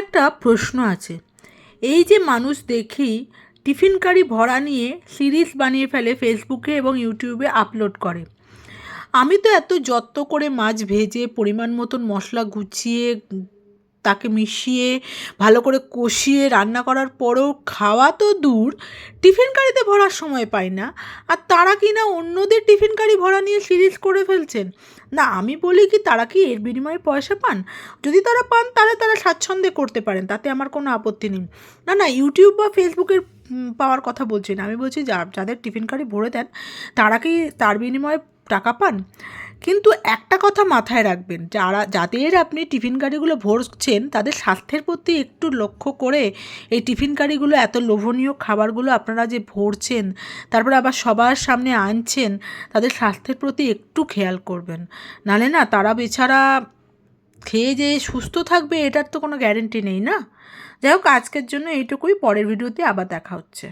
একটা প্রশ্ন আছে। এই যে মানুষ দেখি টিফিন কারি ভরা নিয়ে সিরিজ বানিয়ে ফেলে ফেসবুকে এবং ইউটিউবে আপলোড করে। আমি তো এত যত্ন করে মাছ ভেজে পরিমাণ মতন মশলা গুছিয়ে তাকে মিশিয়ে ভালো করে কষিয়ে রান্না করার পরেও খাওয়া তো দূর, টিফিন কারিতে ভরার সময় পাই না। আর তারা কি না অন্যদের টিফিন কারি ভরা নিয়ে সিরিজ করে ফেলছেন। না, আমি বলি কি তারা কি এর বিনিময়ে পয়সা পান? যদি তারা পান তাহলে তারা স্বাচ্ছন্দ্যে করতে পারেন, তাতে আমার কোনো আপত্তি নেই। না না, ইউটিউব বা ফেসবুকের পাওয়ার কথা বলছি না, আমি বলছি যাদের টিফিন কারি ভরে দেন তারা কি তার বিনিময়ে টাকা পান? কিন্তু একটা কথা মাথায় রাখবেন, যাদের আপনি টিফিন কারিগুলো ভরছেন তাদের স্বাস্থ্যের প্রতি একটু লক্ষ্য করে এই টিফিন কারিগুলো, এত লোভনীয় খাবারগুলো আপনারা যে ভরছেন তারপরে আবার সবার সামনে আনছেন, তাদের স্বাস্থ্যের প্রতি একটু খেয়াল করবেন। নাহলে না তারা বেচারা খেয়ে যে সুস্থ থাকবে এটার তো কোনো গ্যারেন্টি নেই না। যাই হোক, আজকের জন্য এইটুকুই। পরের ভিডিওতে আবার দেখা হচ্ছে।